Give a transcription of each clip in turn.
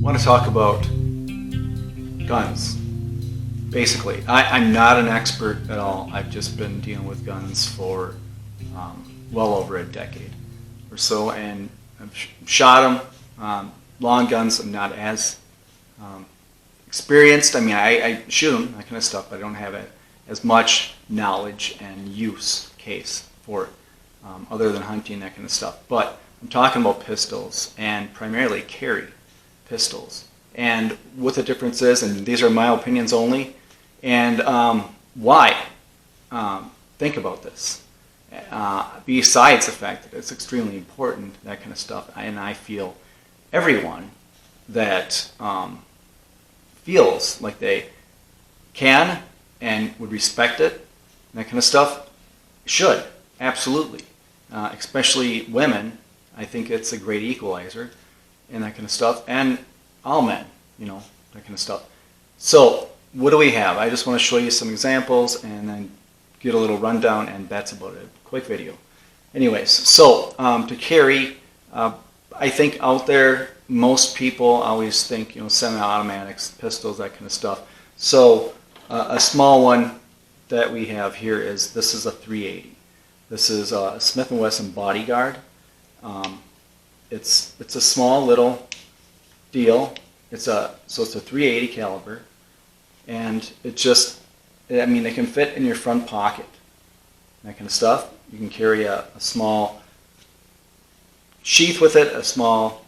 want to talk about guns. Basically, I'm not an expert at all. I've just been dealing with guns for well over a decade or so, and I've shot them. Long guns, I'm not as experienced. I mean, I shoot them, that kind of stuff, but I don't have as much knowledge and use case for it, other than hunting, that kind of stuff. But I'm talking about pistols, and primarily carry pistols, and what the difference is, and these are my opinions only, and why. Think about this. Besides the fact that it's extremely important, that kind of stuff, and I feel everyone that feels like they can and would respect it, that kind of stuff, should, absolutely. Especially women, I think it's a great equalizer, and that kind of stuff, and all men, that kind of stuff. So, what do we have? I just want to show you some examples and then get a little rundown, and that's about it. Quick video. Anyways, so to carry, I think out there, most people always think, semi-automatics, pistols, that kind of stuff. So a small one that we have here this is a 380. This is a Smith & Wesson Bodyguard. It's a small little deal. It's a 380 caliber, and it can fit in your front pocket, that kind of stuff. You can carry a small sheath with it, a small,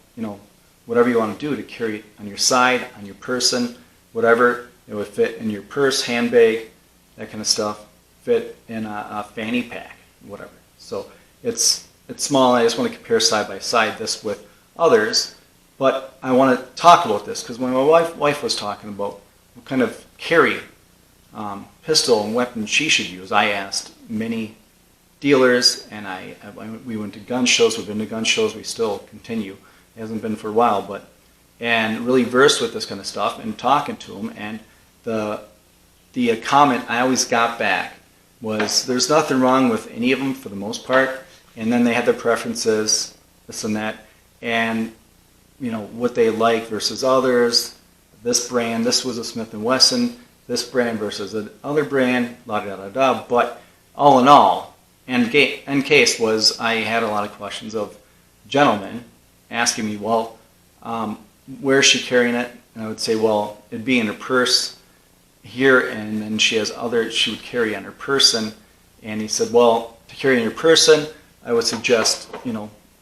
whatever you want to do to carry it on your side, on your person, whatever. It would fit in your purse, handbag, that kind of stuff. Fit in a fanny pack, whatever. So it's small. I just want to compare side by side this with others. But I want to talk about this because when my wife was talking about what kind of carry pistol and weapon she should use, I asked many dealers, and we went to gun shows. We've been to gun shows. We still continue. It hasn't been for a while, and really versed with this kind of stuff and talking to them. And the comment I always got back was, there's nothing wrong with any of them for the most part. And then they had their preferences, this and that, and what they like versus others. This brand, this was a Smith & Wesson. This brand versus another brand, la da da da. But all in all, end case was, I had a lot of questions of gentlemen asking me, well, where's she carrying it? And I would say, well, it'd be in her purse here, and then she would carry on her person. And he said, well, to carry on your person, I would suggest,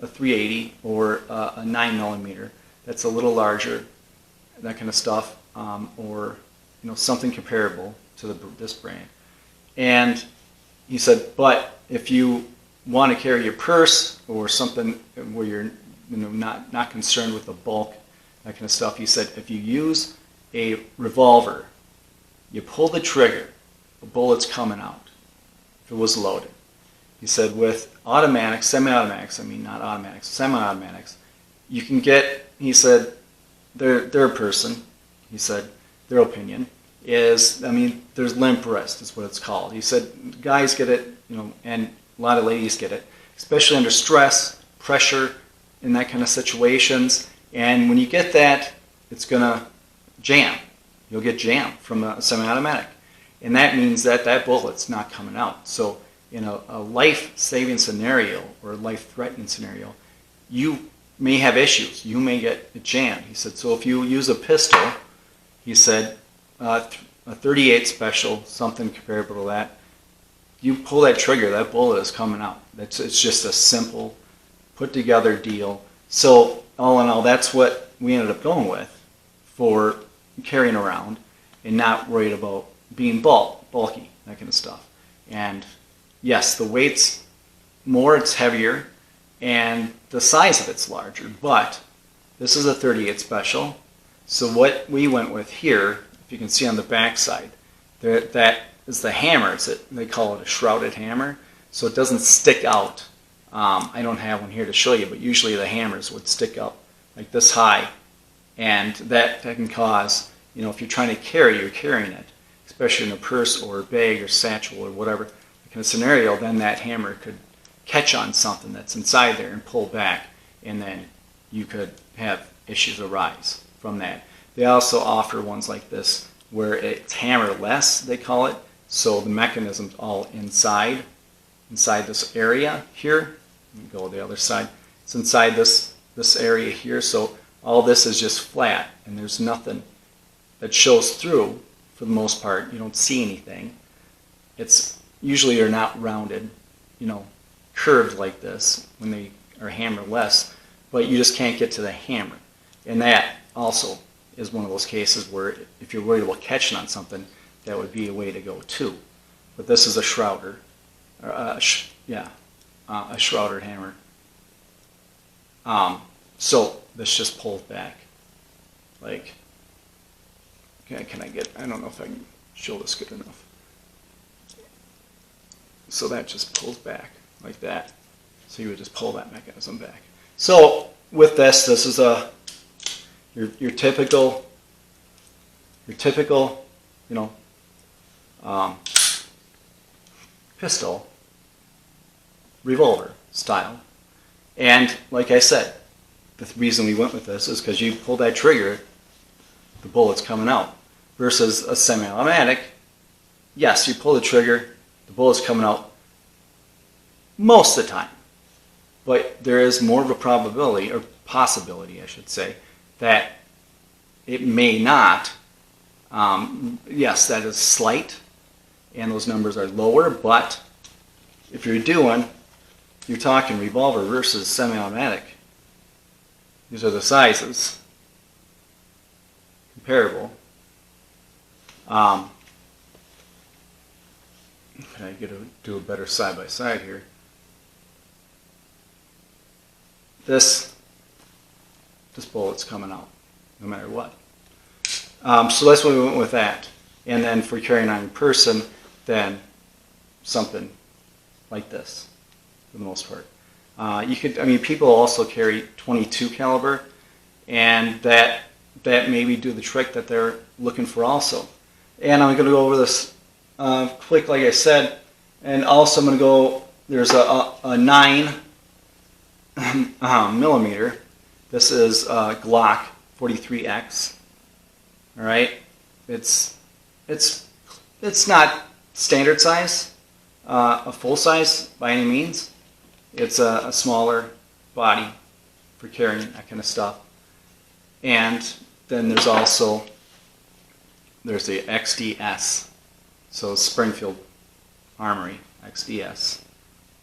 a 380 or a 9mm. That's a little larger, that kind of stuff, or something comparable to this brand. And he said, but if you want to carry your purse or something where you're not concerned with the bulk, that kind of stuff, he said, if you use a revolver, you pull the trigger, the bullet's coming out if it was loaded. He said with automatics, semi-automatics, not automatics, semi-automatics, you can get, he said, their person, he said, their opinion is, there's limp wrist is what it's called. He said guys get it, and a lot of ladies get it, especially under stress, pressure, in that kind of situations. And when you get that, it's going to jam. You'll get jammed from a semi-automatic. And that means that bullet's not coming out. So in a life-saving scenario or a life-threatening scenario, you may have issues. You may get it jammed. He said, so if you use a pistol, he said, a 38 special, something comparable to that, you pull that trigger, that bullet is coming out. It's just a simple, put-together deal. So all in all, that's what we ended up going with for carrying around and not worried about being bulky, that kind of stuff. And yes, the weight's more, it's heavier, and the size of it's larger, but this is a 38 special. So what we went with here, if you can see on the back side, that is the hammer. They call it a shrouded hammer, so it doesn't stick out. I don't have one here to show you, but usually the hammers would stick up like this high, and that can cause, if you're trying to carry, you're carrying it, especially in a purse or a bag or satchel or whatever kind of scenario, then that hammer could catch on something that's inside there and pull back, and then you could have issues arise. from that. They also offer ones like this where it's hammerless, they call it. So the mechanism's all inside this area here. Let me go to the other side. It's inside this area here. So all this is just flat, and there's nothing that shows through for the most part. You don't see anything. It's usually they're not rounded, curved like this when they are hammerless, but you just can't get to the hammer. And that also is one of those cases where if you're worried about catching on something, that would be a way to go too. But this is a shrouder, a shrouded hammer. So this just pulls back. Like, okay, I don't know if I can show this good enough. So that just pulls back like that. So you would just pull that mechanism back. So with this is your typical, pistol, revolver style. And like I said, the reason we went with this is because you pull that trigger, the bullet's coming out. Versus a semi-automatic, yes, you pull the trigger, the bullet's coming out most of the time. But there is more of a probability, or possibility I should say, that it may not. Yes, that is slight, and those numbers are lower, but if you're talking revolver versus semi-automatic, these are the sizes, comparable. Can I do a better side-by-side here? This bullet's coming out, no matter what. So that's why we went with that. And then for carrying on your person, then something like this, for the most part. People also carry .22 caliber, and that maybe do the trick that they're looking for also. And I'm going to go over this quick, like I said, and also I'm going to go. There's a 9 millimeter. This is Glock 43X. All right, it's not standard size, a full size by any means. It's a smaller body for carrying that kind of stuff. And then there's the XDS, so Springfield Armory XDS.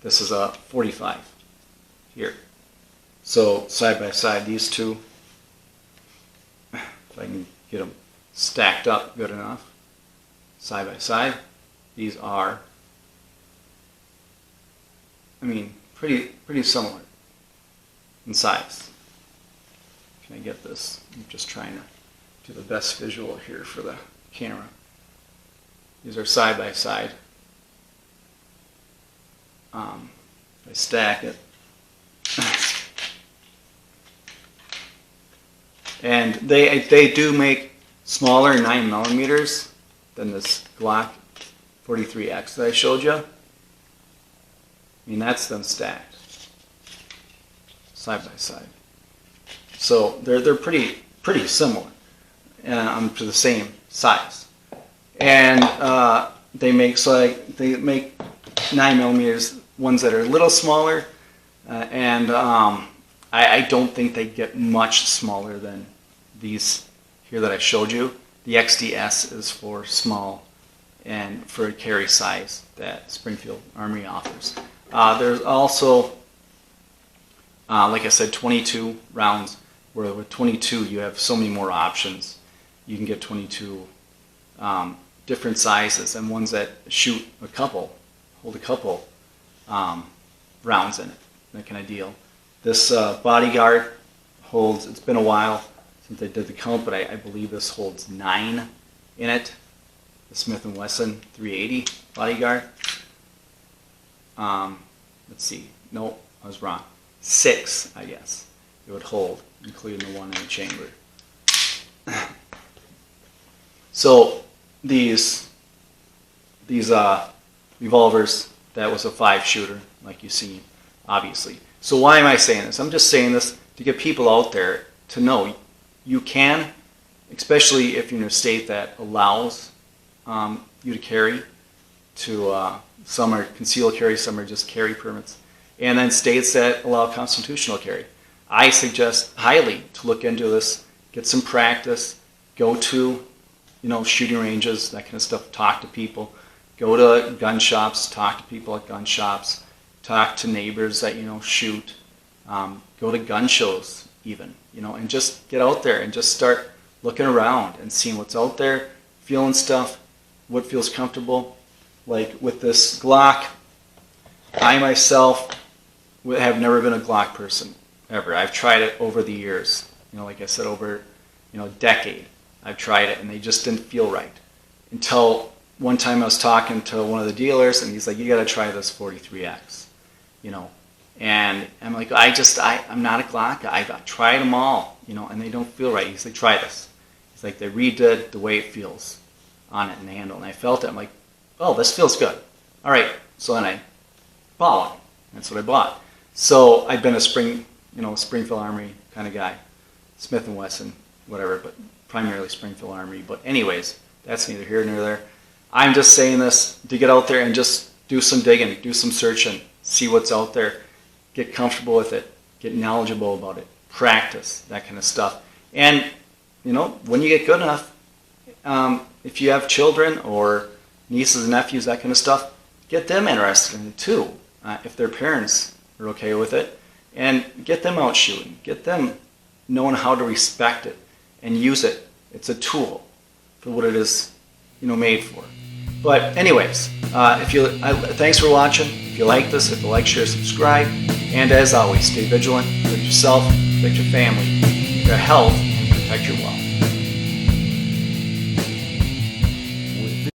This is a 45 here. So side by side, these two, if I can get them stacked up good enough, side by side, these are, pretty similar in size. Can I get this? I'm just trying to do the best visual here for the camera. These are side by side. I stack it. And they do make smaller 9 millimeters than this Glock 43X that I showed you. That's them stacked side by side. So they're pretty similar to the same size. And they make 9 millimeters, ones that are a little smaller, and I don't think they get much smaller than these here that I showed you. The XDS is for small and for a carry size that Springfield Armory offers. There's also, like I said, 22 rounds, where with 22 you have so many more options. You can get 22 different sizes, and ones that hold a couple rounds in it, that kind of deal. This Bodyguard holds, it's been a while since I did the count, but I believe this holds 9 in it. The Smith & Wesson 380 Bodyguard. Let's see, no, I was wrong. 6, I guess, it would hold, including the one in the chamber. So these revolvers, that was a 5-shooter, like you see, obviously. So why am I saying this? I'm just saying this to get people out there to know you can, especially if you're in a state that allows you to carry, some are concealed carry, some are just carry permits, and then states that allow constitutional carry. I suggest highly to look into this, get some practice, go to, shooting ranges, that kind of stuff, talk to people, go to gun shops, talk to people at gun shops, talk to neighbors that, shoot, go to gun shows even, and just get out there and just start looking around and seeing what's out there, feeling stuff, what feels comfortable. Like with this Glock, I myself have never been a Glock person, ever. I've tried it over the years, like I said, over a decade. I've tried it and they just didn't feel right. Until one time I was talking to one of the dealers and he's like, you got to try this 43X, and I'm like, I'm not a Glock. I've tried them all, and they don't feel right. He's like, try this. He's like, they redid the way it feels on it and the handle, and I felt it. I'm like, oh, this feels good. All right, so then I bought one. That's what I bought. So I've been a Springfield Armory kind of guy, Smith & Wesson, whatever, but primarily Springfield Armory. But anyways, that's neither here nor there. I'm just saying this to get out there and just do some digging, do some searching, see what's out there, get comfortable with it, get knowledgeable about it, practice, that kind of stuff. And, when you get good enough, if you have children or nieces and nephews, that kind of stuff, get them interested in it too, if their parents are okay with it, and get them out shooting, get them knowing how to respect it and use it. It's a tool for what it is, made for. But anyways, thanks for watching. If you like this, hit the like, share, subscribe, and as always, stay vigilant, protect yourself, protect your family, your health, and protect your wealth.